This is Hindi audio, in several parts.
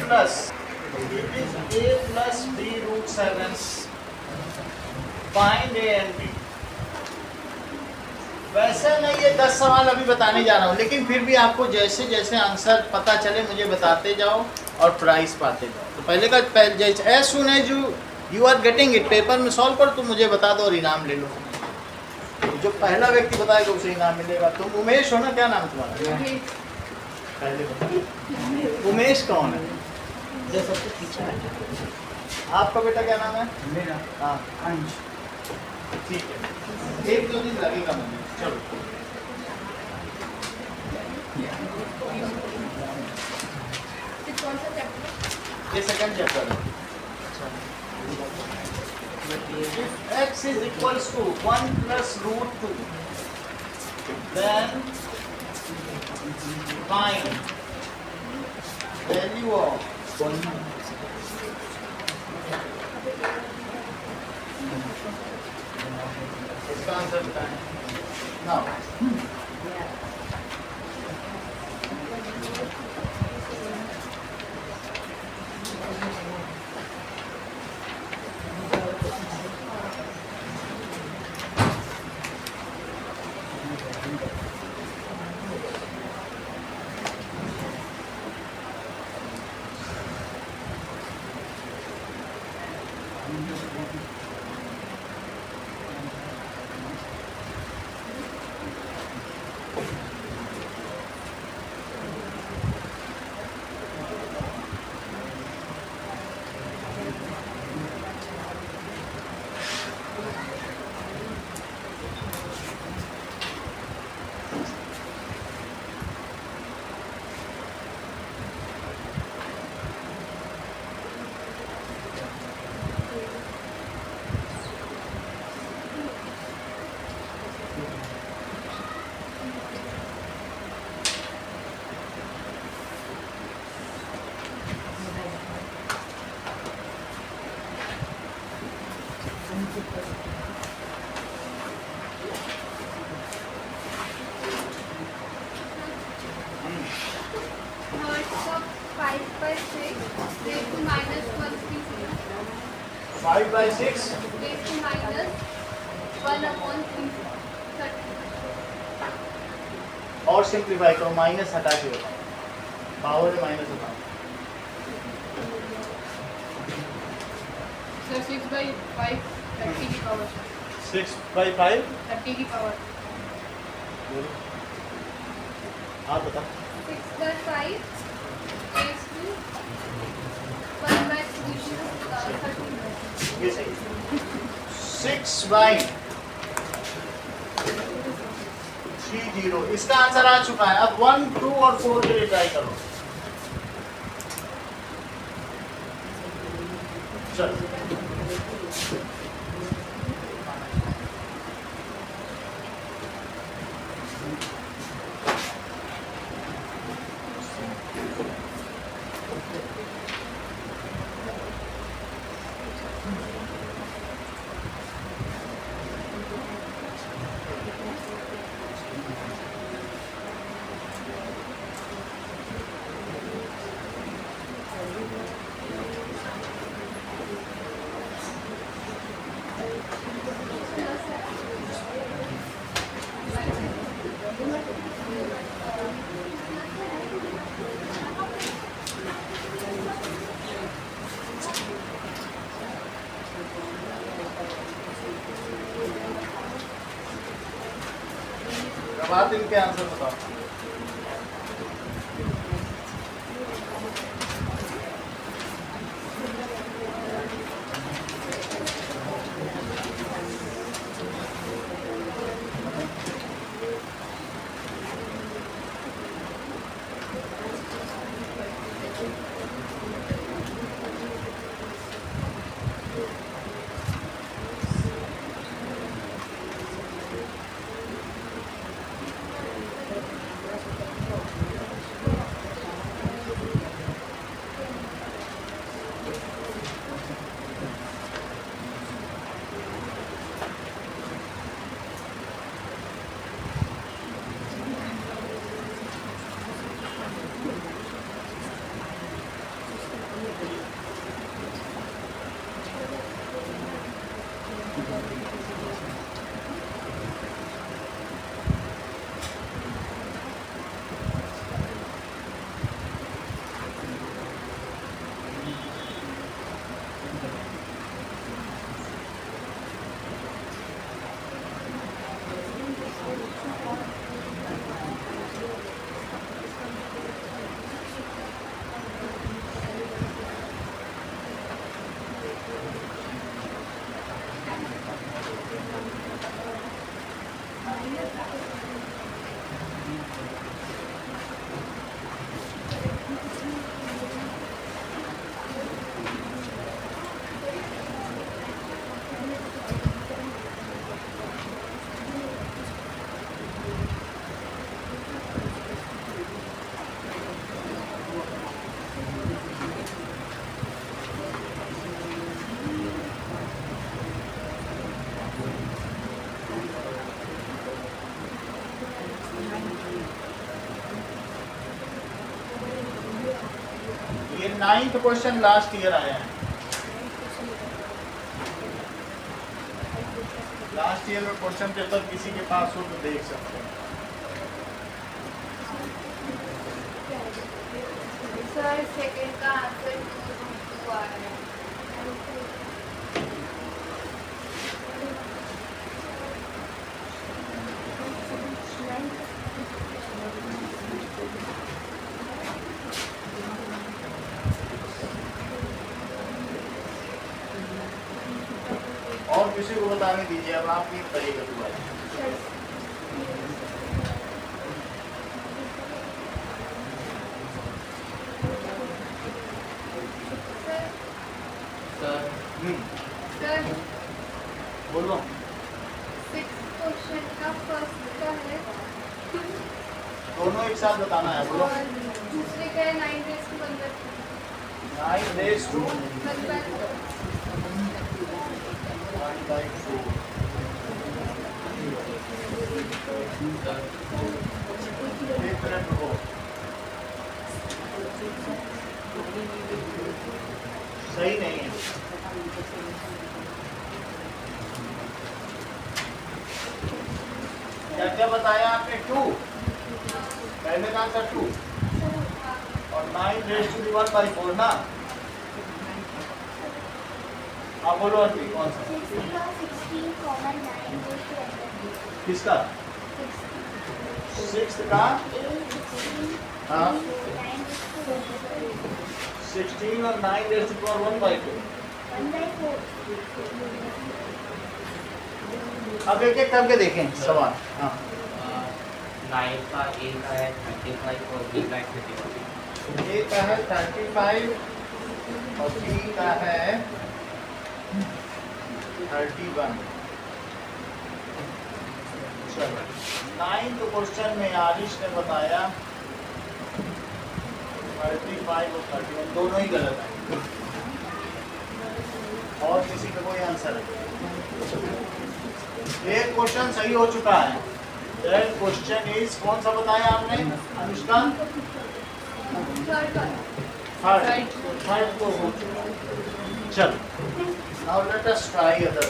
Plus it is a plus b root 7 find a and b। वैसे मैं ये 10 सवाल अभी बताने जा रहा हूँ, लेकिन फिर भी आपको जैसे जैसे आंसर पता चले मुझे बताते जाओ और प्राइस पाते जाओ। तो पहले का जैसे as soon as you are getting it, paper में सॉल्व करो, तुम मुझे बता दो और इनाम ले लो। जो पहला व्यक्ति बताएगा उसे इनाम मिलेगा। तुम उमेश हो ना, क्या नाम तुम्हारा? पहले बताओ उमेश कौन है? जो सबसे पीछे बैठा। आपका बेटा क्या नाम है? मेरा हाँ अंश। ठीक है, एक दो दिन लगेगा मुझे। चलो ये सेकंड चैप्टर है। If x is equals to 1 plus root 2, then find value of इसका आंसर बताएं। Now फाइव बाई सिक्स और सिंप्लीफाई करो, माइनस हटा के बताओ, पावर में माइनस हटाओ। 6/5 30 की पावर 6/5 30 की पावर आप बताओ। 6/5 is to 1/2 13। ये सही। 6/30, इसका आंसर आ चुका है। अब 1, 2 और 4 के लिए ट्राई करो। चलो अब आप इनके आंसर बताओ। 9th क्वेश्चन लास्ट ईयर आया है। लास्ट ईयर में क्वेश्चन पेपर किसी के पास हो तो देख सकते हैं। सर सेकंड का आंसर 2 आ रहा है। और किसी को बताने दीजिए, अब आप नहीं बताइएगा दोबारा। सर बोलो। 6 क्वेश्चन का फर्स्ट का है दोनों एक साथ बताना है, बोलो। और दूसरे का है 9 days to 1 9 days to 1 by 1/4। एक मिनट रुको। सही नहीं है। क्या क्या बताया आपने? 2 पहले का आंसर 2 और 9 raised to the 1/4 ना। आप बोलो अभी कौन सा? किसका? 6th का? हाँ 16 और 9 raised to the power 1/4। अब एक एक करके देखें सवाल। हाँ 9 का A का है 35 और B का है 31। A का है 35 और B का है 31। चलो 9th क्वेश्चन में आरिश ने बताया 35 और 31 दोनों ही गलत है। और किसी का कोई आंसर है? एक क्वेश्चन सही हो चुका है। दैट क्वेश्चन इज कौन सा बताया आपने अनुष्का? थर्ड को हो चुका है। चलो now let us try other.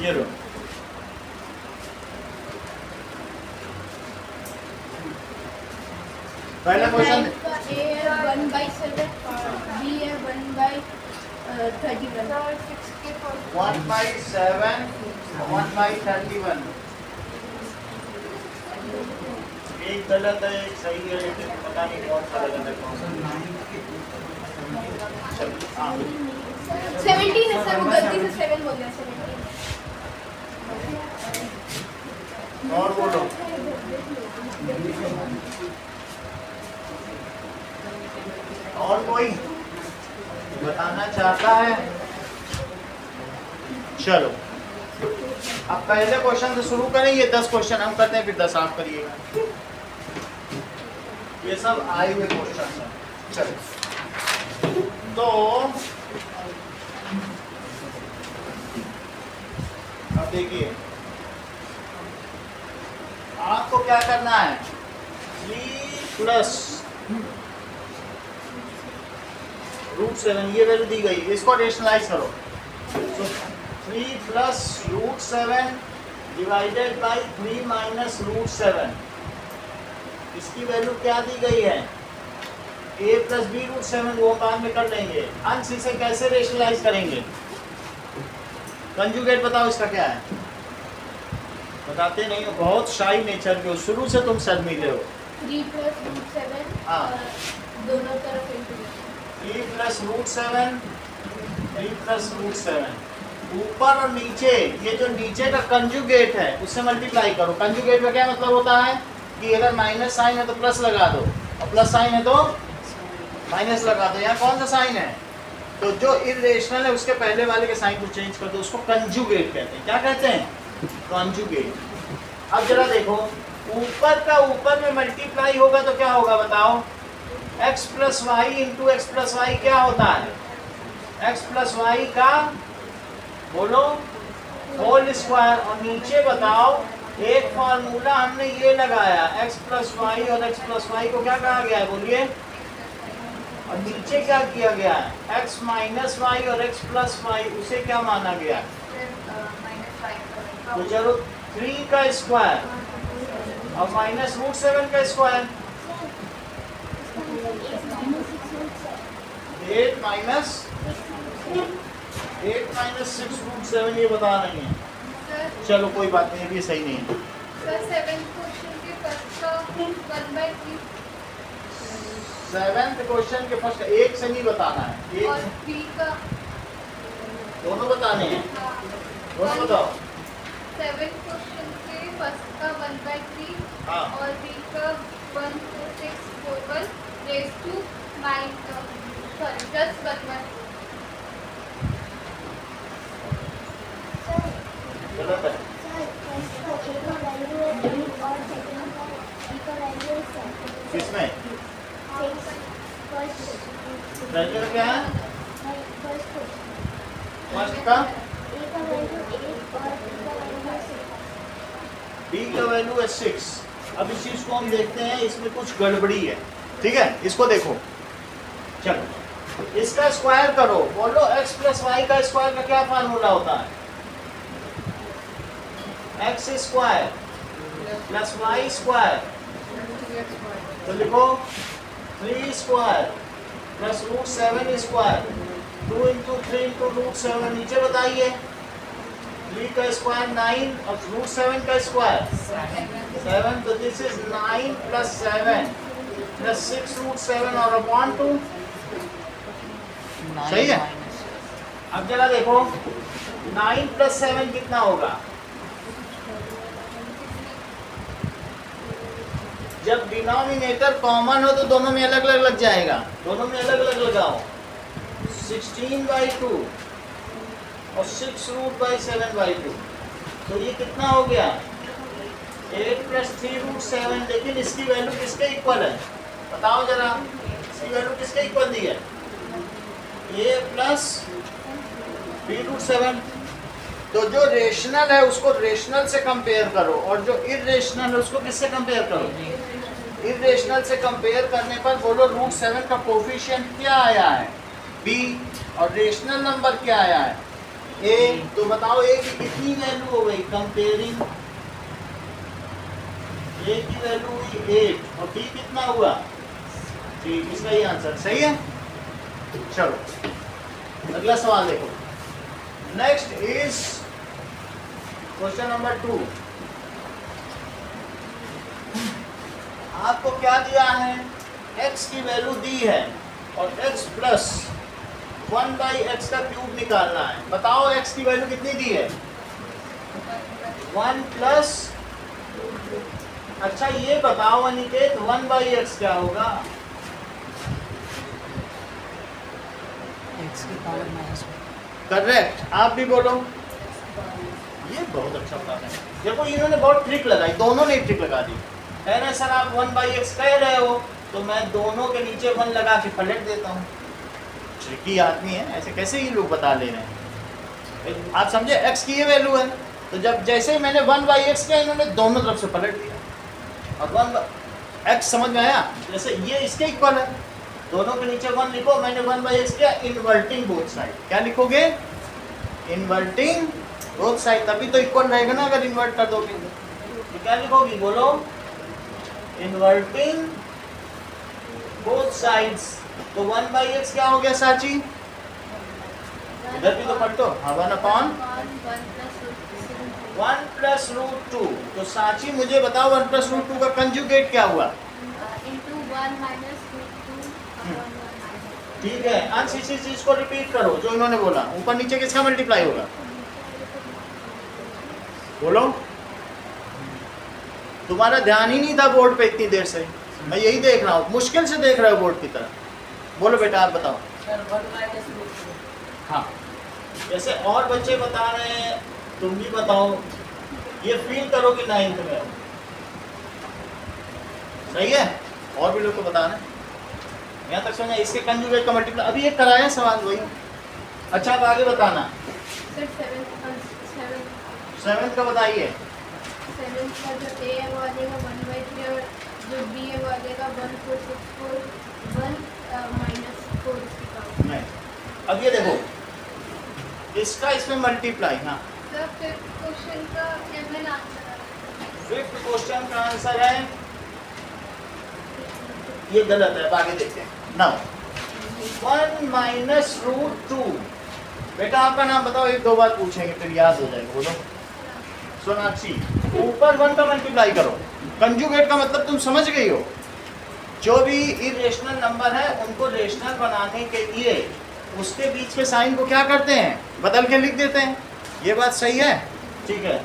ये लो पहला क्वेश्चन। A है 1/7 और B है 1/31 और 6 के 1/7 1/31। एक गलत है एक सही है, लेकिन पता नहीं कौन सा गलत है कौन सा। चलो हाँ 17 है सर, वो गलती से 7 बोल दिया। 17 और बोलो। और कोई बताना चाहता है? चलो अब पहले क्वेश्चन से शुरू करेंगे। 10 क्वेश्चन हम करते हैं, फिर 10 आप करिएगा। ये सब आए हुए क्वेश्चन हैं। चलो तो अब देखिए आपको क्या करना है। 3 प्लस √7 ये वैल्यू दी गई, इसको रेशनलाइज करो। तो 3 प्लस √7 डिवाइडेड बाई 3 माइनस √7, इसकी वैल्यू क्या दी गई है? a प्लस बी √7, वो बाद में कर लेंगे। अंश इसे कैसे रेशनलाइज करेंगे? कंजुगेट बताओ इसका क्या है? बताते नहीं हो, बहुत शाई नेचर के हो, शुरू से तुम शर्मीले हो। 3 प्लस √7 हाँ। और दोनों तरफ इंटीग्रेशन। 3 प्लस √7 3 प्लस √7 ऊपर और नीचे, ये जो नीचे का कंजुगेट है उससे मल्टीप्लाई करो। कंजुगेट का क्या मतलब होता है कि अगर माइनस साइन है तो प्लस लगा दो और प्लस साइन है तो माइनस लगा दो। यहाँ कौन सा साइन है? तो जो इरेशनल है उसके पहले वाले के साइन को चेंज कर दो, उसको कंजुगेट कहते हैं। क्या कहते हैं? कंजुगेट। अब जरा देखो ऊपर का ऊपर में मल्टीप्लाई होगा तो क्या होगा बताओ? x plus Y into X plus Y क्या होता है? x प्लस वाई का बोलो होल स्क्वायर। और नीचे बताओ एक फार्मूला हमने ये लगाया x प्लस वाई और x प्लस वाई को क्या कहा गया है? बोलिए और नीचे क्या किया गया है, x माइनस वाई और x प्लस वाई, उसे क्या माना गया है? तो चलो 3 का स्क्वायर और माइनस रूट 7 का स्क्वायर, 8 माइनस 6 रूट 7, ये बता रही हैं। चलो कोई बात नहीं, अभी सही नहीं है। सर 7th क्वेश्चन के फर्स्ट का 1/3 7th क्वेश्चन के फर्स्ट एक से नहीं बताना है, और एक b का दोनों बताने हैं, हाँ, दोनों बताओ। 7th क्वेश्चन के फर्स्ट का 1/3 हाँ और b का 14641 रेज़ टू 9 सॉरी प्लस 1/3 गलत है। किसमें पहले का क्या है, फर्स्ट का b का वैल्यू है 6। अब इस चीज को हम देखते हैं, इसमें कुछ गड़बड़ी है, ठीक है, इसको देखो। चलो इसका स्क्वायर करो, बोलो x प्लस वाई का स्क्वायर का क्या फार्मूला होता है, x square plus Y square, तो लिखो 3 square plus root 7 square, 2 into 3 into root 7, नीचे बताइए 3 का स्क्वायर 9 और रूट 7 का स्क्वायर 7, तो this is 9 plus 7 plus 6 root 7 और अपॉन 2, सही है। अब जरा देखो 9 प्लस 7 कितना होगा, जब डिनोमिनेटर कॉमन हो तो दोनों में अलग अलग लग जाएगा, दोनों में अलग अलग लगाओ, 16/2 और 6 रूट बाई 7/2, तो ये कितना हो गया 8 प्लस 3 रूट 7, लेकिन इसकी वैल्यू किसके इक्वल है, बताओ जरा, इसकी वैल्यू किसके इक्वल दी है, a प्लस 3 रूट 7। तो जो रेशनल है उसको रेशनल से कंपेयर करो, और जो इरेशनल है उसको किससे कंपेयर करो, इरेशनल से कंपेयर करने पर बोलो रूट 7 का कोफिशिएंट क्या आया है, b, और रेशनल नंबर क्या आया है, a। तो बताओ a की कितनी वैल्यू हो गई, कंपेयरिंग a की वैल्यू हुई 8 और b कितना हुआ, ठीक, इसका ही आंसर सही है। चलो अगला सवाल देखो, नेक्स्ट इज क्वेश्चन नंबर 2। आपको क्या दिया है, x की वैल्यू दी है और x प्लस 1/x का क्यूब निकालना है, बताओ x की वैल्यू कितनी दी है, 1 प्लस, अच्छा ये बताओ अनिकेत 1/x क्या होगा, करेक्ट, आप भी बोलो, ये बहुत अच्छा बात है। देखो इन्होंने बहुत ट्रिक लगाई, दोनों ने ट्रिक लगा दी, है ना सर, आप 1/x कह रहे हो तो मैं दोनों के नीचे 1 लगा के पलट देता हूँ, ट्रिकी आदमी है, ऐसे कैसे ये लोग बता ले रहे हैं, आप समझे, x की ये वैल्यू है, तो जब जैसे ही मैंने 1/x किया, इन्होंने दोनों तरफ से पलट दिया, और 1x समझ में आया, जैसे ये इसके इक्वल है, दोनों के नीचे 1 लिखो, मैंने 1/x किया, इन्वर्टिंग बोथ साइड, क्या लिखोगे, इन्वर्टिंग बोथ साइड, तभी तो इक्वल रहेगा ना, अगर इन्वर्ट कर दोगे तो क्या लिखोगी, बोलो इन्वर्टिंग बोथ साइड्स, तो 1/x क्या हो गया साची, इधर भी तो पलटो, हाँ 1 प्लस रूट 2, तो साची मुझे बताओ 1 प्लस रूट 2 का कंजुगेट क्या हुआ, into 1 minus root 2 upon 1 minus ठीक है, अंश इसी चीज को रिपीट करो जो इन्होंने बोला, ऊपर नीचे किसका मल्टीप्लाई होगा, बोलो, तुम्हारा ध्यान ही नहीं था बोर्ड पे इतनी देर से, मैं यही देख रहा हूँ, मुश्किल से देख रहे हो बोर्ड की तरफ, बोलो बेटा आप बताओ। हाँ जैसे और बच्चे बता रहे हैं, तुम भी बताओ, ये फील करो कि 9th में हो, सही है, और भी लोग को बता रहे हैं, यहाँ तक समझा, इसके कंजुगेट का मल्टीप्लाई, अभी एक कराया सवाल वही, अच्छा अब आगे बताना, सर 7th का बताइए, 7th का जो a है वो आ जाएगा 1/3 और जो b है वो आ जाएगा 1464 1 -4 की पावर। नहीं, अब ये देखो इसका इसमें मल्टीप्लाई। हाँ, सर फिफ्थ क्वेश्चन का mn आंसर है। फिफ्थ क्वेश्चन का आंसर है, ये गलत है, अब आगे देखते हैं। Now 1 minus root 2। बेटा आपका नाम बताओ, एक दो बार पूछेंगे फिर याद हो जाएगा। बोलो सोनाक्षी, ऊपर 1 का मल्टीप्लाई करो। कंजुगेट का मतलब तुम समझ गई हो। जो भी इरेशनल नंबर है उनको रेशनल बनाने के लिए उसके बीच के साइन को क्या करते हैं, बदल के लिख देते हैं। ये बात सही है, ठीक है।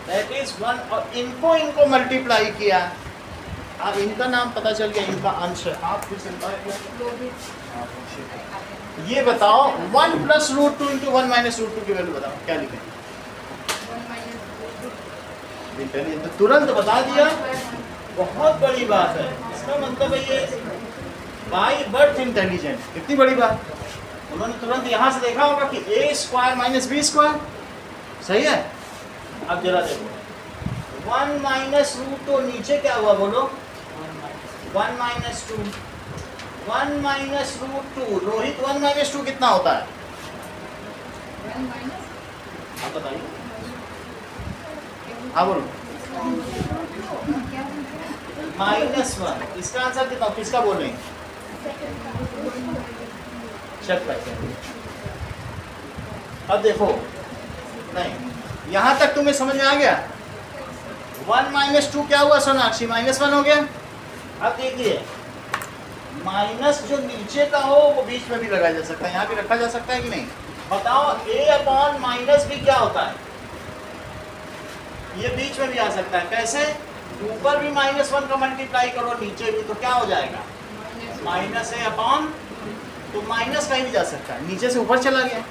दैट इज 1, और इनको मल्टीप्लाई किया। अब इनका नाम पता चल गया, इनका अंश है। आप फिर से ये बताओ 1 plus root 2 into 1 minus root 2 की वैल्यू बताओ, क्या लिखें? तो तुरंत बता दिया, बहुत बड़ी बात है। इसका मतलब है ये बाई बर्थ इंटेलिजेंट, कितनी बड़ी बात। उन्होंने तुरंत यहाँ से देखा होगा कि a square minus B square सही है। अब जरा देखो 1 माइनस रूट 2, नीचे क्या हुआ बोलो? 1 minus 2, 1 minus root 2। Rohit 1 minus 2 कितना होता है? आप बताइए। हाँ बोलो। -1। इसका आंसर कितना, किसका बोल रहे हैं? चेक करते हैं। अब देखो, नहीं यहाँ तक तुम्हें समझ में आ गया। 1 माइनस 2 क्या हुआ सोनाक्षी? -1 हो गया। अब देखिए माइनस जो नीचे का हो वो बीच में भी लगाया जा सकता है, यहाँ भी रखा जा सकता है कि नहीं? बताओ a अपॉन माइनस भी क्या होता है? ये बीच में भी आ सकता है। कैसे? ऊपर भी -1 का मल्टीप्लाई करो, नीचे भी, तो क्या हो जाएगा? माइनस है अपॉन, तो माइनस कहीं भी जा सकता है। नीचे से ऊपर चला गया,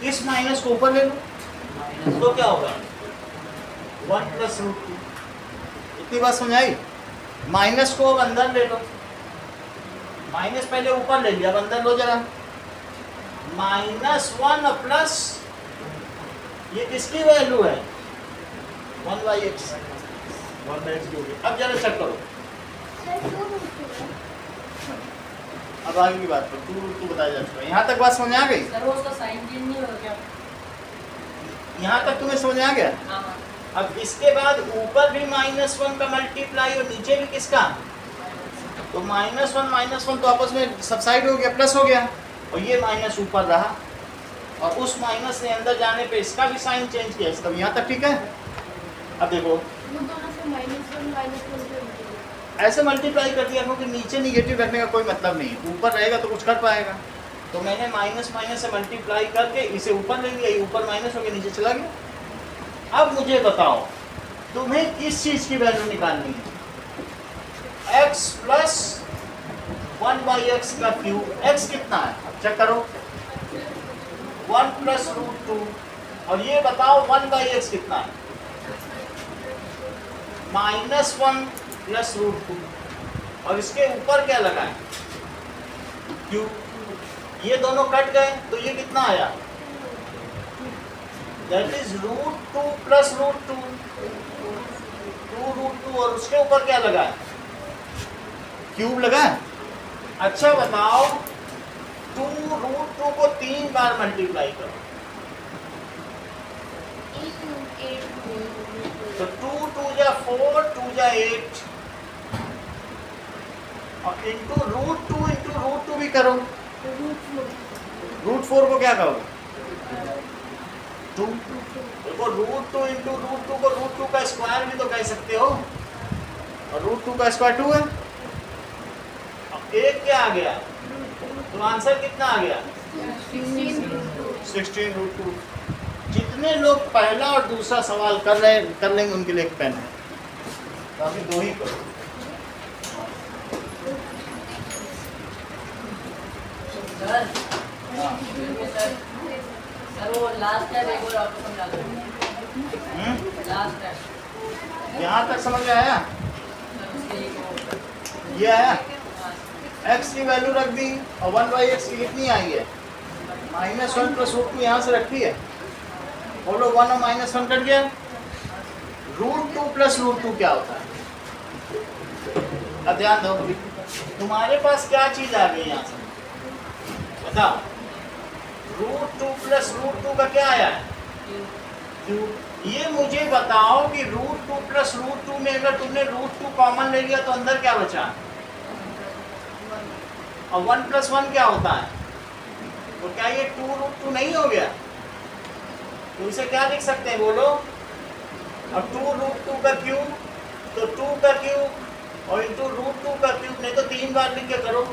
इस माइनस को ऊपर ले लो तो क्या होगा? 1 प्लस रूट 2। इतनी बात समझ आई? माइनस को अब अंदर ले लो, माइनस पहले ऊपर ले लिया, अब अंदर लो जरा। -1 प्लस, ये किसकी वैल्यू है? 1/x, 1/x की होगी। अब जरा चेक करो, अब आगे की बात करो। 2 रूट 2 बताया जा चुका है। यहाँ तक बात समझ आ गई? सर वो उसका साइन चेंज नहीं होगा क्या? यहाँ तक तुम्हें समझ आ गया? हाँ। अब इसके बाद ऊपर भी -1 का मल्टीप्लाई और नीचे भी किसका? तो -1 तो आपस में सबसाइड हो गया, प्लस हो गया, और ये माइनस ऊपर रहा, और उस माइनस ने अंदर जाने पे इसका भी साइन चेंज किया। इसका यहाँ तक ठीक है। अब देखो ऐसे मल्टीप्लाई कर दिया, क्योंकि नीचे निगेटिव रखने का कोई मतलब नहीं है, ऊपर रहेगा तो कुछ कर पाएगा। तो मैंने माइनस से मल्टीप्लाई करके इसे ऊपर ले लिया, ये ऊपर माइनस हो गया, नीचे चला गया। अब मुझे बताओ तुम्हें किस चीज की वैल्यू निकालनी है? x प्लस 1/x का क्यूब। x कितना है चेक करो, 1 प्लस रूट 2, और ये बताओ 1/x कितना है? -1 प्लस रूट 2, और इसके ऊपर क्या लगा है? क्यूब। ये दोनों कट गए तो ये कितना आया? That is root 2 plus root 2, 2 root 2, और उसके ऊपर क्या लगा है? क्यूब लगा है। अच्छा बताओ 2 रूट 2 को 3 बार मल्टीप्लाई करो, तो 2 2 जा 4, 2 जा 8, और इंटू रूट 2 भी करो। रूट 4 को क्या करोगे? 2। देखो रूट 2 इंटू रूट 2 को रूट 2 का स्क्वायर भी तो कह सकते हो, और रूट 2 का स्क्वायर 2 है। अब एक क्या आ गया? तो आंसर कितना आ गया? 16 रूट 2। जितने लोग पहला और दूसरा सवाल कर लेंगे उनके लिए एक पेन है, तो अभी 2 ही करो। सर वो लास्ट है, एक और आपको समझा दो। लास्ट है, यहाँ तक समझ में आया? सर उसके एक ये आया? x की वैल्यू रख दी, और 1/x की कितनी आई है? -1 प्लस रूट 2 यहाँ से रखी है। बोलो 1 और -1 कट गया। रूट 2 प्लस रूट 2 क्या होता है? अब ध्यान दो, तुम्हारे पास क्या चीज आ गई यहाँ से? बताओ √2 प्लस √2 का क्या आया है? ये मुझे बताओ कि √2 प्लस √2 में अगर तुमने √2 कॉमन ले लिया तो अंदर क्या बचा? और 1 प्लस 1 क्या होता है? तो क्या ये 2√2 नहीं हो गया? तो इसे क्या लिख सकते हैं बोलो? और 2√2 का क्यूब तो 2 का क्यूब और इंटू √2 का क्यूब, नहीं तो 3 बार लिख के करो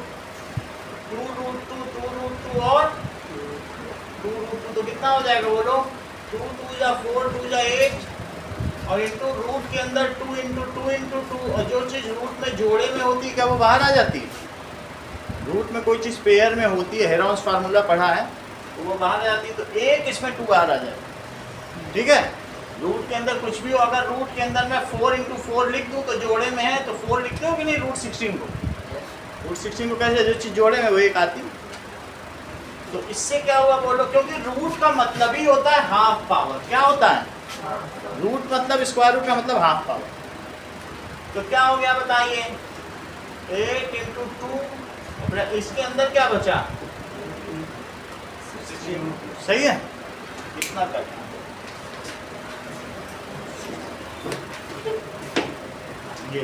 2√2 और 2√2 तो कितना हो जाएगा बोलो? 2 2 या 4 2 या 8 और इंटू रूट के अंदर 2 इंटू 2 इंटू 2 और जो चीज़ रूट में जोड़े में होती है क्या वो बाहर आ जाती है? रूट में कोई चीज़ पेयर में होती है, हेरोन्स फार्मूला पढ़ा है, तो वो बाहर आ जाती है, तो एक इसमें 2 बाहर आ जाएगा। ठीक है, रूट के अंदर कुछ भी हो, अगर रूट के अंदर मैं 4 इंटू 4 लिख दूँ तो जोड़े में है तो 4 लिखते हो कि नहीं? √16 को, √16 को कैसे जो चीज़ जोड़े में वो एक आती। तो इससे क्या हुआ बोलो? क्योंकि रूट का मतलब ही होता है हाफ पावर। क्या होता है? रूट मतलब स्क्वायर रूट का मतलब हाफ पावर। तो क्या हो गया बताइए? 8 इंटू 2, इसके अंदर क्या बचा? 16। सही है, कितना करना ये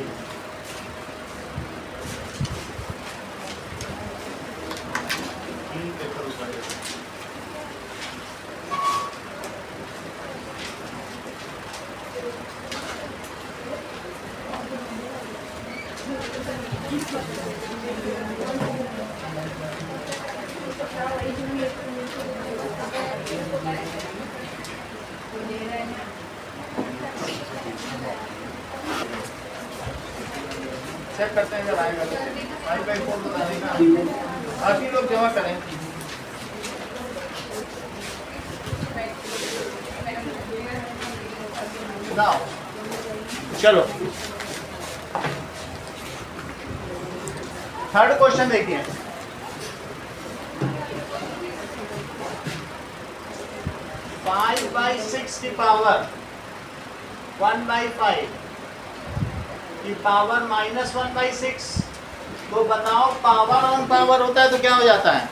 चेक करते हैं अगर आएगा तो 5/4 बता देगा, बाकी लोग जमा करें। नाउ चलो थर्ड क्वेश्चन देखिए। फाइव बाई सिक्स की पावर 1/5 की पावर -1/6। तो बताओ पावर ऑन पावर होता है तो क्या हो जाता है?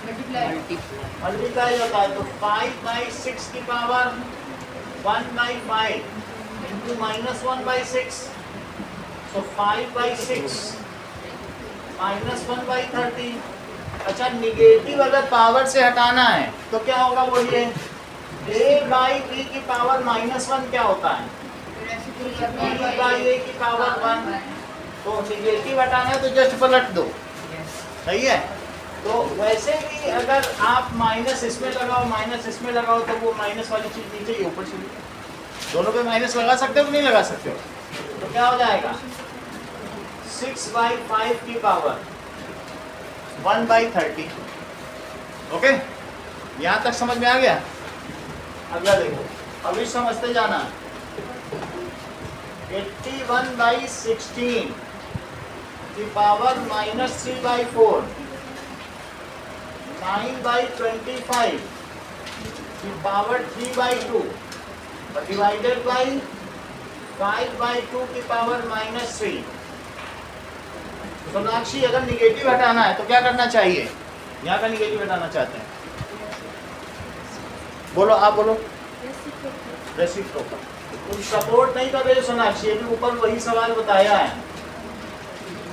मल्टीप्लाई होता है। तो 5/6 की पावर 1/5 इंटू -1/6, तो 5/6 -1/30। अच्छा, निगेटिव अगर पावर से हटाना है तो क्या होगा बोलिए? a/b की पावर -1 क्या होता है? b/a की पावर 1। तो निगेटिव हटाना है तो जस्ट पलट दो। सही है। तो वैसे भी अगर आप माइनस इसमें लगाओ माइनस इसमें लगाओ तो वो माइनस वाली चीज़ नीचे ही ऊपर चली। दोनों पे माइनस लगा सकते हो कि नहीं लगा सकते हो? तो क्या हो जाएगा? 6/5 की पावर 1/30। ओके, यहाँ तक समझ में आ गया? अगला देखो, अभी समझते जाना। 81/16 की पावर -3/4, 9/25 की पावर 3/2 और डिवाइडेड बाई 5/2 की पावर -3। सोनाक्षी, अगर निगेटिव हटाना है तो क्या करना चाहिए? यहाँ का निगेटिव हटाना चाहते हैं, बोलो, आप बोलो। रेसिप्रोकल। तुम सपोर्ट नहीं कर रहे हो सोनाक्षी, अभी ऊपर वही सवाल बताया है।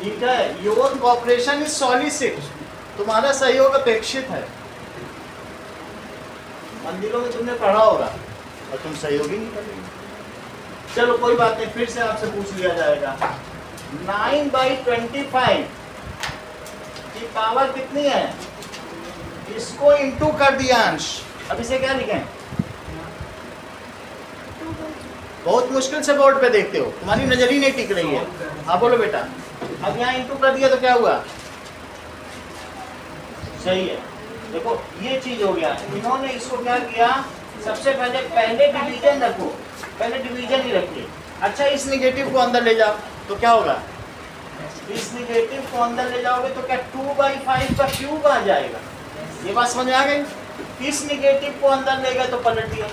ठीक है, योर कॉपरेशन इज सॉलिसिट, तुम्हारा सहयोग अपेक्षित है। मंदिरों में तुमने पढ़ा होगा और तुम सहयोग ही नहीं कर रहे। चलो कोई बात नहीं, फिर से आपसे पूछ लिया जाएगा। 9/25 की पावर कितनी है? इसको इंटू कर दिया अंश। अब इसे क्या लिखें? बहुत मुश्किल से बोर्ड पे देखते हो, तुम्हारी नजर ही नहीं टिक रही है। हाँ बोलो बेटा। अब यहाँ इंटू कर दिया तो क्या हुआ? सही है। देखो ये चीज हो गया। इन्होंने इसको क्या किया? सबसे पहले डिवीजन रखो, पहले डिवीजन ही रखिए। अच्छा, इस निगेटिव को अंदर ले जाओ तो क्या होगा? इस निगेटिव को अंदर ले जाओगे तो क्या 2/5 का क्यूब आ जाएगा? ये बात समझ में आ गई? इस निगेटिव को अंदर ले गए तो पलट दिया,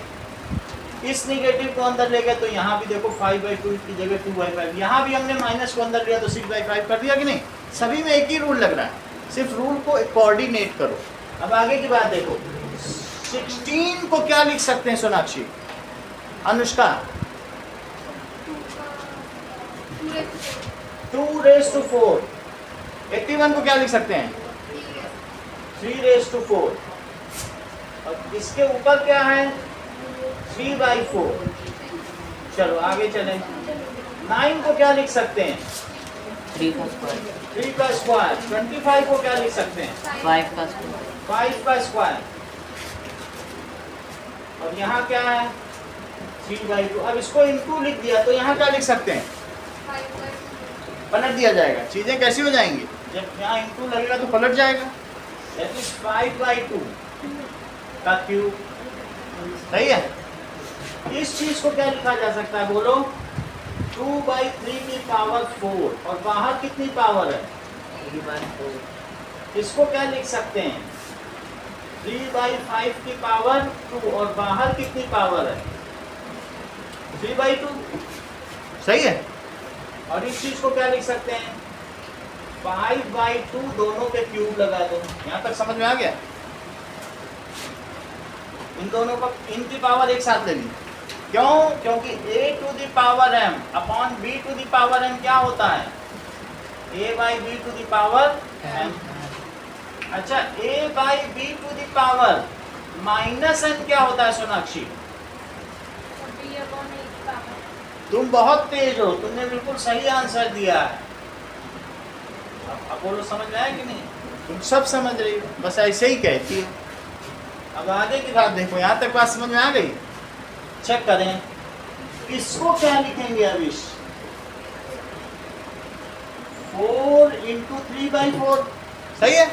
इस निगेटिव को अंदर ले गए तो यहाँ भी देखो 5/2 की जगह 2/5। यहाँ भी हमने माइनस को अंदर लिया तो 6/5 कर दिया कि नहीं? सभी में एक ही रूल लग रहा है, सिर्फ रूल को कोऑर्डिनेट करो। अब आगे की बात देखो, 16 को क्या लिख सकते हैं सोनाक्षी, अनुष्का? 2 raised to 4। 81 को क्या लिख सकते हैं? 3 raised to 4। और इसके ऊपर क्या है? 3/4। चलो आगे चलें। 9 को क्या लिख सकते हैं? 3 का स्क्वायर, 3 का स्क्वायर। 25 को क्या लिख सकते हैं? 5 का स्क्वायर, 5 का स्क्वायर। और यहाँ क्या है? 3/2। अब इसको इनटू लिख दिया तो यहाँ क्या लिख सकते हैं? पलट दिया जाएगा। चीजें कैसी हो जाएंगी? जब यहाँ इनटू लगेगा तो पलट जाएगा। दैट इज 5/2 का क्यूब। सही है। इस चीज को क्या लिखा जा सकता है बोलो? 2/3 की पावर 4। और बाहर कितनी पावर है? 3/4, इसको क्या लिख सकते हैं? 3/5 की पावर 2। और बाहर कितनी पावर है? 3/2। सही है। और इस चीज को क्या लिख सकते हैं? 5/2 दोनों के क्यूब लगा दो। यहाँ तक समझ में आ गया? इन दोनों को, इनकी पावर एक साथ लेनी। क्यों? क्योंकि a to the power m upon b to the power m क्या होता है? a/b to the power m। अच्छा, a/b to the power minus m क्या होता है सोनाक्षी? तुम बहुत तेज हो, तुमने बिल्कुल सही आंसर दिया है। अब बोलो समझ में आया कि नहीं? तुम सब समझ रही हो, बस ऐसे ही कहती हो। अब आगे की बात देखो, यहाँ तक बात समझ में आ गई? चेक करें, इसको क्या लिखेंगे अविश? 4 × 3/4। सही है।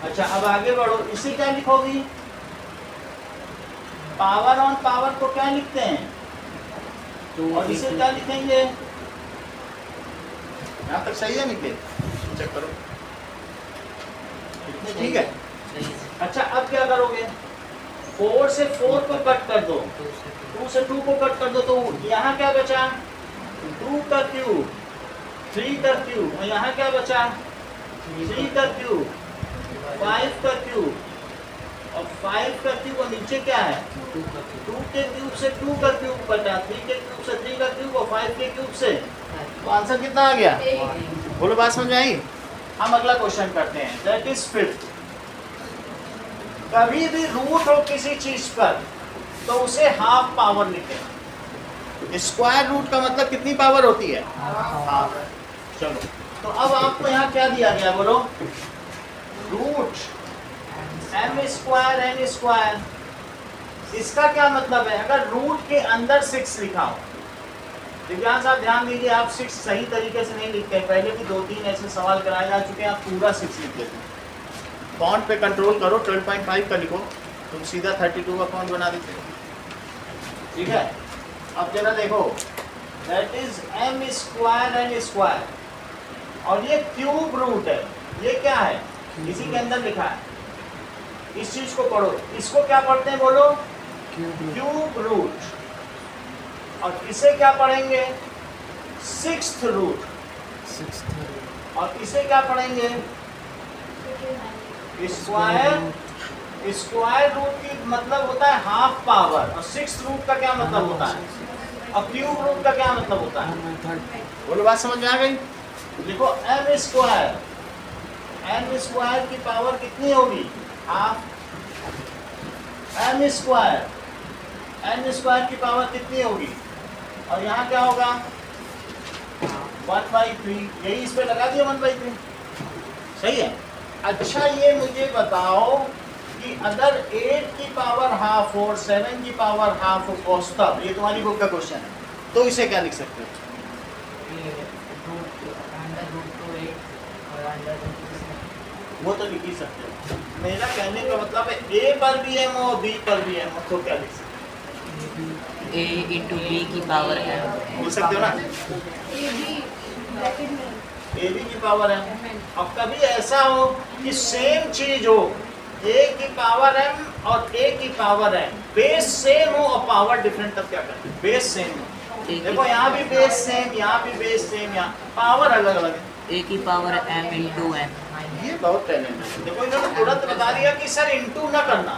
अच्छा, अब आगे बढ़ो, इसे क्या लिखोगी? पावर ऑन पावर को क्या लिखते हैं? और इसे क्या लिखेंगे? यहाँ तक सही है निकले? चेक करो इतने ठीक है। अच्छा, अब क्या करोगे? 4 से 4 को कट कर दो, 2 से 2 को कट कर दो, तो यहाँ क्या बचा? 2 का क्यूब, 3 का क्यूब। और यहाँ क्या बचा? 3 का क्यूब, 5 का क्यूब। और 5 का क्यूब। और नीचे क्या है? 2 के क्यूब से 2 का क्यूब बचा, 3 के क्यूब से 3 का क्यूब, और 5 के क्यूब से। तो आंसर कितना आ गया? बोलो, बात समझ में आई? हम अगला क्वेश्चन करते हैं, दैट इज 5th। कभी भी रूट हो किसी चीज पर तो उसे हाफ पावर लिखें। स्क्वायर रूट का मतलब कितनी पावर होती है? हाफ। चलो, तो अब आपको यहाँ क्या दिया गया बोलो? Root m² n²। इसका क्या मतलब है? अगर रूट के अंदर 6 लिखा हो, दिव्यांश आप ध्यान दीजिए, आप 6 सही तरीके से नहीं लिखते। पहले भी 2-3 ऐसे सवाल कराए जा चुके हैं, आप पूरा 6 लिख देते हैं। फॉन्ट पे कंट्रोल करो, 12.5 का लिखो, तुम सीधा 32 का फॉन्ट बना देते हो। ठीक है। अब जरा देखो, दैट इज m² n²। और ये क्यूब रूट है। ये क्या है? इसी के अंदर लिखा है। इस चीज को पढ़ो। इसको क्या पढ़ते हैं बोलो? Cube root. और इसे क्या पढ़ेंगे? 6th root. और इसे क्या पढ़ेंगे? स्क्वायर रूट की मतलब होता है हाफ पावर। और 6th रूट का क्या मतलब होता है? और क्यूब रूट का क्या मतलब होता है? बोलो, बात समझ में आ गई? लिखो, m²। m² की पावर कितनी होगी? हाफ। m² n² की पावर कितनी होगी? और यहाँ क्या होगा? 1/3। यही इस पे लगा दिया 1/3। सही है। अच्छा, ये मुझे बताओ कि अगर 8 की पावर हाफ और 7 की पावर हाफ हो तब, ये तुम्हारी बुक का क्वेश्चन है, तो इसे क्या लिख सकते हो? वो तो लिख ही सकते हो। मेरा कहने का मतलब है a पर भी m हो, b पर भी m हो, तो क्या लिख सकते हो? a × b की पावर m। बोल सकते हो ना? ab की पावर m। अब कभी ऐसा हो कि सेम चीज हो, a की पावर m और a की पावर m, बेस सेम हो और पावर डिफरेंट, तब क्या करते हैं? बेस सेम हो। देखो, यहाँ भी बेस सेम, यहाँ भी बेस सेम, यहाँ पावर अलग अलग है। a की पावर m × n। ये बहुत टैलेंट है। देखो इन्होंने तुरंत बता दिया कि सर इनटू ना करना,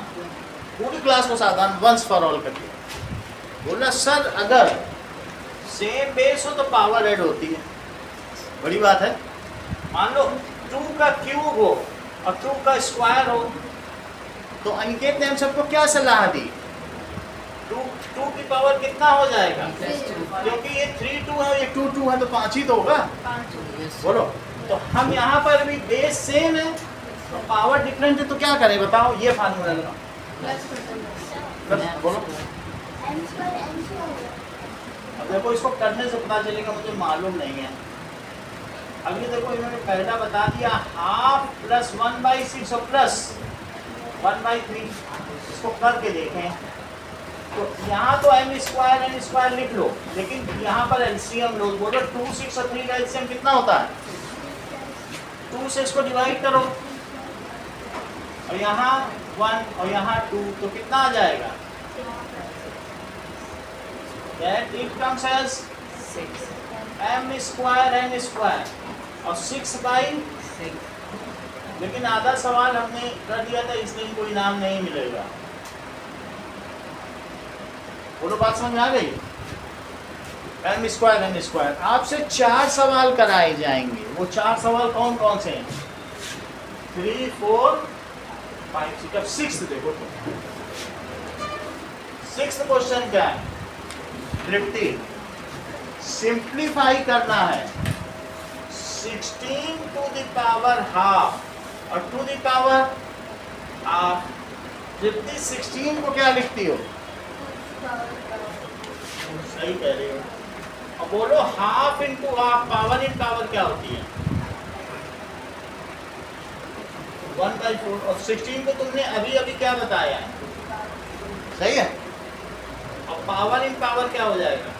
पूरी क्लास को सावधान वंस फॉर ऑल कर दिया। बोला सर अगर सेम बेस हो तो पावर ऐड होती है, बड़ी बात है। मान लो 2 का क्यूब हो और 2 का स्क्वायर हो, तो अनिकेत ने हम सबको क्या सलाह दी? 2 की पावर कितना हो जाएगा? क्योंकि ये 3 2 है, ये 2 2 है, तो 5 ही तो होगा। बोलो, तो हम यहाँ पर भी बेस सेम है तो पावर डिफरेंट है, तो क्या करें बताओ? ये फार्मूला लगाओ, बोलो। अब देखो इसको करने से पता चलेगा, मुझे मालूम नहीं है। अभी देखो इन्होंने पहला बता दिया हाफ प्लस 1/6 और प्लस 1/3, इसको करके देखें। तो यहाँ तो n स्क्वायर लिख लो, लेकिन यहाँ पर एलसीएम लो। बोलो 2 6 और 3 का एलसीएम कितना होता है? 2 से इसको डिवाइड करो और यहाँ 1 और यहाँ 2, तो कितना आ जाएगा? That it comes as 6 m square n square और 6/6। लेकिन आधा सवाल हमने कर दिया था, इसलिए कोई इनाम नहीं मिलेगा। बोलो, बात समझ में आ गई? m square n square. आपसे 4 सवाल कराए जाएंगे। वो 4 सवाल कौन कौन से हैं? 3 4 5 6। अब 6th देखो तो 6th क्वेश्चन क्या है? तृप्ति, सिंप्लीफाई करना है 16 टू द पावर हाफ और टू द पावर हाफ। तृप्ति 16 को क्या लिखती हो? सही कह रही हो। अब बोलो half into half, power in power क्या होती है? 1/4। और 16 को तुमने अभी अभी क्या बताया है? सही है। अब पावर इन पावर क्या हो जाएगा?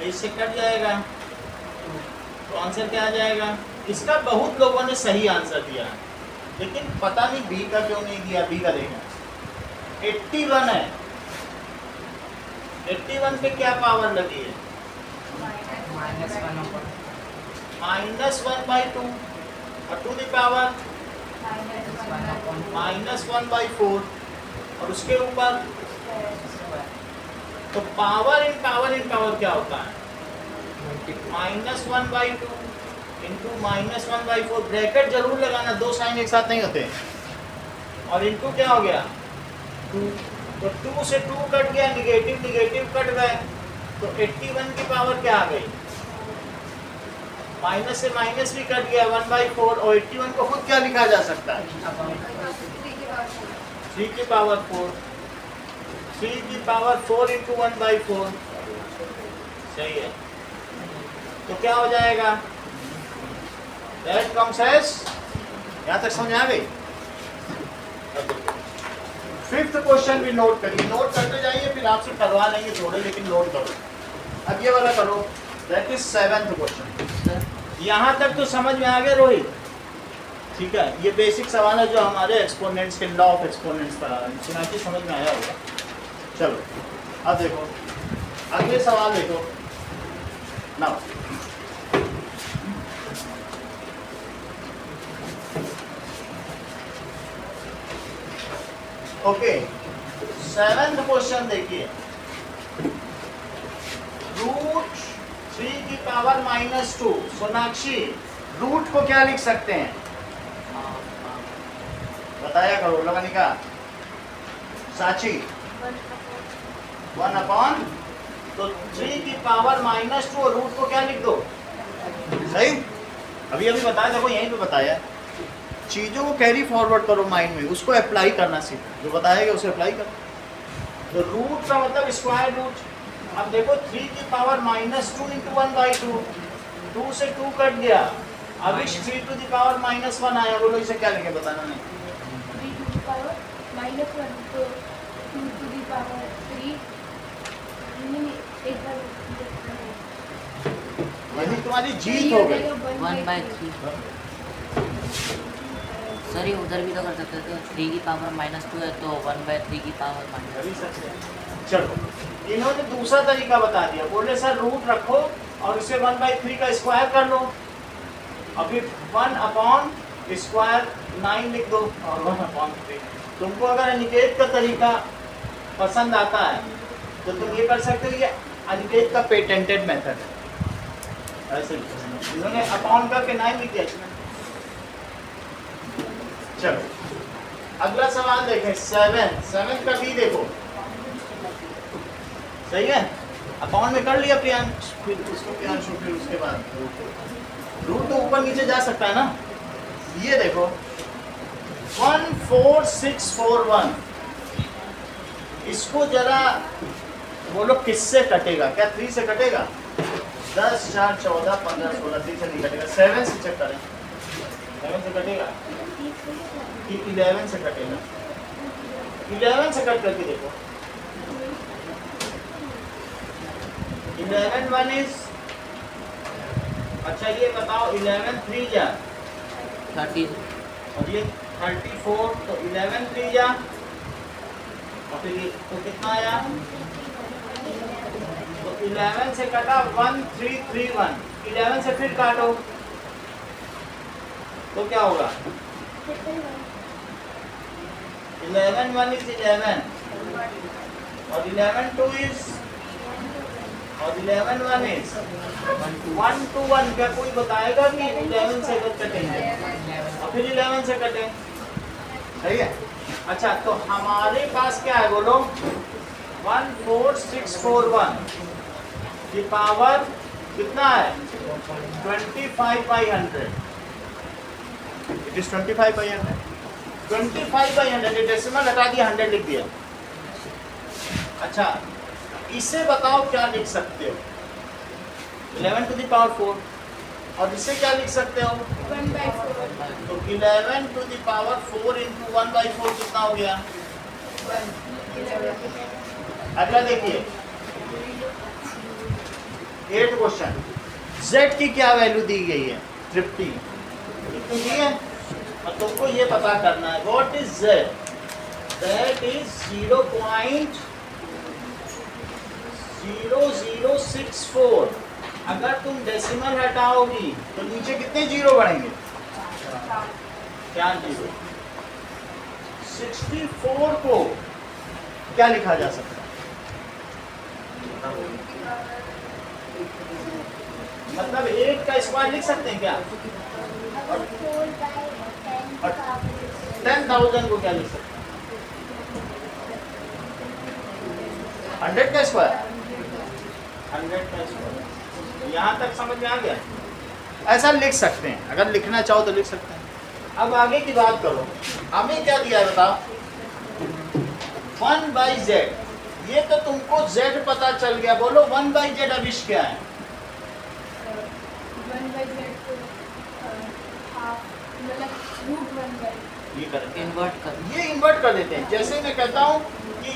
इससे कट जाएगा, तो आंसर क्या आ जाएगा? इसका बहुत लोगों ने सही आंसर दिया है, लेकिन पता नहीं बी का क्यों नहीं दिया। बी का देखना 81 है। 81 पे क्या पावर लगी है? -1/2 और टू द पावर -1/4 और उसके ऊपर। तो पावर इन पावर क्या होता है? -1/2 इंटू -1/4। ब्रैकेट जरूर लगाना, 2 साइन एक साथ नहीं होते। और इंटू क्या हो गया? 2। तो 2 से 2 कट गया, निगेटिव कट गए, तो 81 की पावर क्या आ गई? माइनस से माइनस भी कट गया, 1/4। और 81 को खुद क्या लिखा जा सकता है? 3 की पावर 4। 3 की पावर 4 इंटू 1/4। सही है। तो क्या हो जाएगा? दैट कम्स एज, यहाँ तक समझ आ गई? 5th क्वेश्चन भी नोट करिए, नोट करते जाइए, फिर आपसे करवा लेंगे थोड़े, लेकिन नोट करो। अब ये वाला करो, दैट इज 7th क्वेश्चन। यहाँ तक तो समझ में आ गया रोहित? ठीक है। ये बेसिक सवाल है जो हमारे एक्सपोनेंट्स के लॉ ऑफ एक्सपोनेंट्स पर सुना के समझ में आया होगा। चलो अब देखो अगले सवाल देखो नाउ। ओके, 7th क्वेश्चन देखिए। √3 की पावर -2। सोनाक्षी, रूट को क्या लिख सकते हैं? बताया करो लवनिका। साची 1/, तो 3 की पावर -2 और रूट को क्या लिख दो? सही। अभी अभी बताया, देखो यहीं पे बताया। चीज़ों को कैरी फॉरवर्ड करो माइंड में, उसको अप्लाई करना सीखो, जो बताया गया उसे अप्लाई करो। तो रूट का मतलब स्क्वायर रूट। अब देखो 3 की पावर -2 इंटू 1/2, 2 से 2 कट गया, अब इस 3 टू द पावर -1 आया। बोलो इसे क्या लिखे बताना नहीं? 3 to the power -1, तो 2 to the power 3। एक बार वही तुम्हारी जीत हो गई। 1/3। सर ये उधर भी तो कर सकते थे। 3 की पावर -2 है तो 1/3 की पावर अभी सच है। चलो इन्होंने दूसरा तरीका बता दिया, बोले सर रूट रखो और इसे 1/3 का स्क्वायर कर लो। अभी 1/स्क्वायर 9 लिख दो और 1/3। तुमको अगर अनिकेत का तरीका पसंद आता है तो तुम ये कर सकते हो, ये अनिकेत का पेटेंटेड मेथड है। ऐसे इन्होंने अपॉन करके 9 लिख दिया। चलो अगला सवाल देखें, 7 का भी देखो, सही है। अपॉन में कर लिया प्रियांश, फिर उसको प्रियांशु, फिर उसके बाद रूट तो ऊपर नीचे जा सकता है ना। ये देखो 14641, इसको जरा बोलो किससे कटेगा? क्या 3 से कटेगा? 10 4 14 15 16, 3 से नहीं कटेगा। 7 से चेक करें, 7 से कटेगा कि 11 से कटेगा? 11 से कट करके देखो। 11 1 इज, अच्छा ये बताओ 11 3 जा 30 और ये 34, तो 11 3 जा और फिर ये तो कितना आया? तो 11 से कटा 1331, 11 से फिर काटो तो क्या होगा? 11 1 इज 11 और 11 2 इज, और 11 1 इज 1 2 1। क्या कोई बताएगा कि 11 से कटेंगे और फिर 11 से कटें? सही है। अच्छा तो हमारे पास क्या है बोलो? 14641 की पावर कितना है? 25/100। It is 25/100। 25/100 ये डेसिमल हटा दिया, 100 लिख दिया। अच्छा इसे बताओ क्या लिख सकते हो? 11 टू द पावर 4। और इसे क्या लिख सकते हो? 1/4 तो 11 टू द पावर 4 इंटू 1/4 कितना हो गया? 1। अगला देखिए 8 क्वेश्चन, z की क्या वैल्यू दी गई है? 50 कितनी दी है? और तुमको ये पता करना है what is z? That is 0.0064। अगर तुम डेसिमल हटाओगी तो नीचे कितने जीरो बढ़ेंगे? 4 जीरो। 64 को क्या लिखा जा सकता है? मतलब 8 का स्क्वायर लिख सकते हैं क्या? अगर 4/10 10,000 को क्या लिख सकते हैं? 100 का स्क्वायर, 100 का स्क्वायर। यहाँ तक समझ में आ गया? ऐसा लिख सकते हैं, अगर लिखना चाहो तो लिख सकते हैं। अब आगे की बात करो, हमें क्या दिया है बताओ? 1/z। ये तो तुमको z पता चल गया, बोलो 1/z अविश क्या है? 1/z को हाफ मतलब √1/। ये करेंगे, इन्वर्ट कर ये इन्वर्ट कर देते हैं। जैसे मैं कहता हूँ कि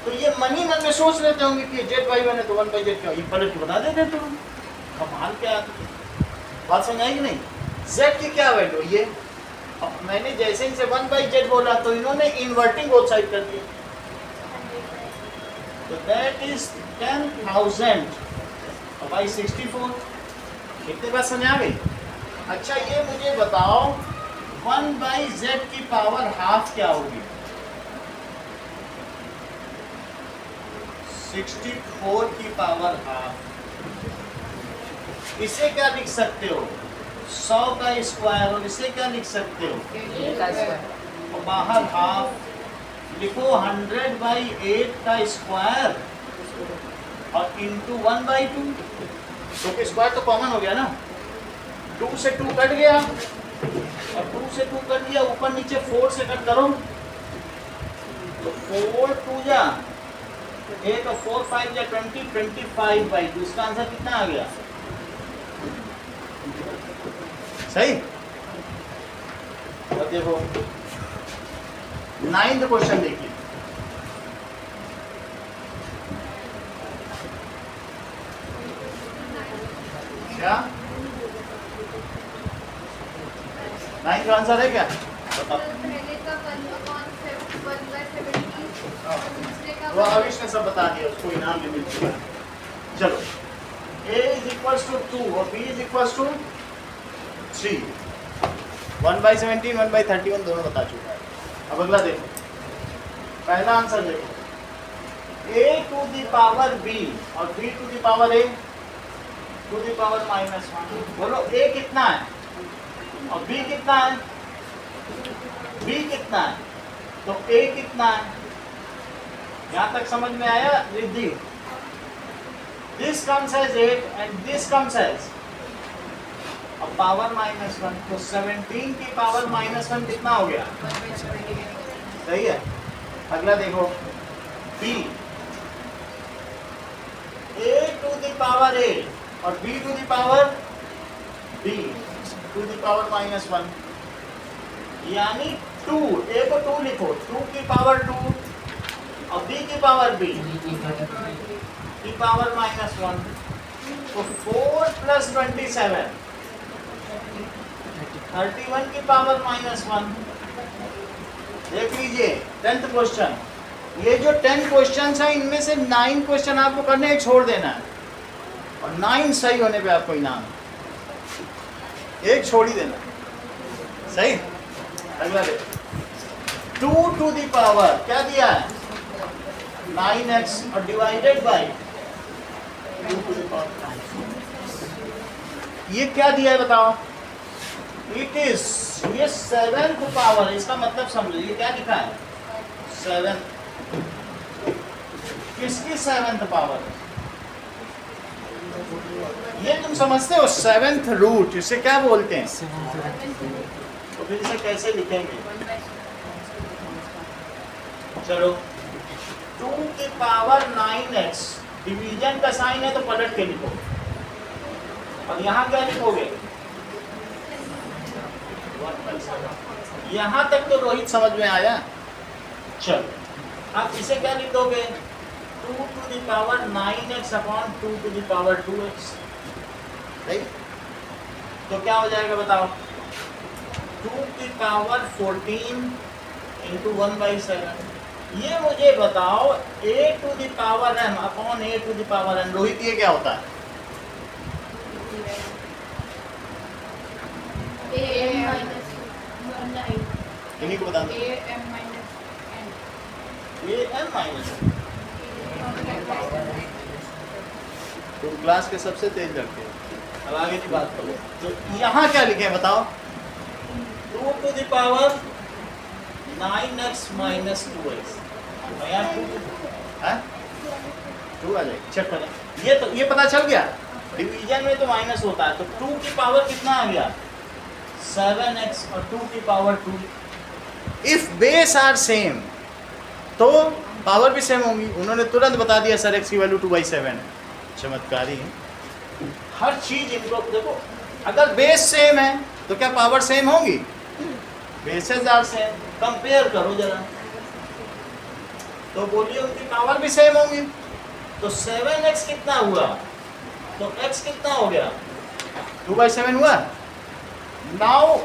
तो ये मन ही मन में सोच लेते होंगे कि z/1 है तो 1/z क्या? ये पलट के बता देते तुम। कमाल क्या बात समझ आई कि नहीं? z की क्या वैल्यू? ये अब मैंने जैसे इनसे 1/z बोला तो इन्होंने इन्वर्टिंग बोथ साइड कर दिया, तो दैट इज 10,000 बाई 64। कितने बात समझ आ गई? अच्छा ये मुझे बताओ 1/z की पावर हाफ क्या होगी? 64 की पावर हाफ। इसे क्या लिख सकते हो? 100 का स्क्वायर। और इसे क्या लिख सकते हो? और बाहर हाफ लिखो 100/8 का स्क्वायर और इंटू 1/2। तो स्क्वायर तो कॉमन हो गया ना, 2 से 2 कट गया और 2 से 2 कट दिया, ऊपर नीचे 4 से कट करो तो 4 2 जा 8 और 4 5 जा 20, 25/2। इसका आंसर कितना आ गया? सही। और देखो 9th क्वेश्चन देखिए, क्या 9th का आंसर है क्या? बताओ। पहले का 1/70, दूसरे का वो अविश ने सब बता दिया, उसको इनाम भी मिल चुका है। चलो a इज इक्वल टू 2 और b इज इक्वल टू 3 1/17 1/31 दोनों बता चुका है। अब अगला देखो, पहला आंसर देखो, a to the power b और b to the power a to the power -1। बोलो a कितना है और b कितना है, b कितना है, तो a कितना है, यहाँ तक समझ में आया Riddhi? This comes as 8 and this comes as अब पावर -1, तो 17 की पावर -1 कितना हो गया? सही है। अगला देखो b, a to the power a और b to the power b to the power -1, यानी 2, a को 2 लिखो, 2 की पावर 2 और b की पावर b की पावर -1, तो 4 + 27 31 की पावर -1। देख लीजिए 10th क्वेश्चन, ये जो 10 क्वेश्चन है इनमें से 9 क्वेश्चन आपको करने हैं, छोड़ देना है, और 9 सही होने पे आपको इनाम, एक छोड़ ही देना, सही। अगला देखो, 2 टू द पावर क्या दिया है 9x और divided by 2 to the power, ये क्या दिया है बताओ? इट इज, ये 7th पावर, इसका मतलब समझो, ये क्या लिखा है 7, किसकी 7th पावर? ये तुम समझते हो 7th रूट, इसे क्या बोलते हैं? तो फिर इसे कैसे लिखेंगे? चलो 2 की पावर 9x, डिवीजन का साइन है तो पलट के लिखो, और यहाँ क्या लिखोगे? यहाँ तक तो रोहित समझ में आया। चलो अब इसे क्या लिख दोगे? 2 टू द पावर 9x अपॉन 2 to the power 2x, right? तो क्या हो जाएगा बताओ? 2 की पावर 14 इंटू 1/7। ये मुझे बताओ a to the power m अपॉन a to the power n, Rohit ये क्या होता है? इन्हीं को बता दो। तुम क्लास के सबसे तेज लड़के हो। अब आगे की बात करो, तो यहाँ क्या लिखे बताओ? 2 to the power 9x minus 2x, यहाँ 2 आ जाएगी, चेक करें। ये पता चल गया, डिवीजन में तो माइनस होता है, तो 2 की पावर कितना आ गया 7x और 2 की power 2। If base are same तो पावर भी सेम होंगी। उन्होंने तुरंत बता दिया सर x की वैल्यू 2/7 है। चमत्कारी है, हर चीज इनको देखो, अगर बेस सेम है तो क्या पावर सेम होंगी? बेसेस आर सेम, कंपेयर करो जरा, तो बोलिए उनकी पावर भी सेम होंगी। तो 7x कितना हुआ, तो x कितना हो गया 2/7 हुआ। नाउ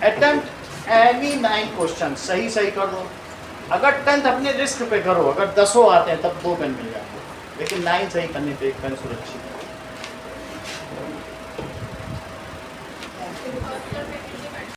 अटेम्प्ट एनी 9 क्वेश्चन, सही कर दो। अगर 10th अपने रिस्क पे करो, अगर 10 आते हैं तब 2 पेन मिल जाते, लेकिन 9 सही करने पे 1 पेन सुरक्षित है।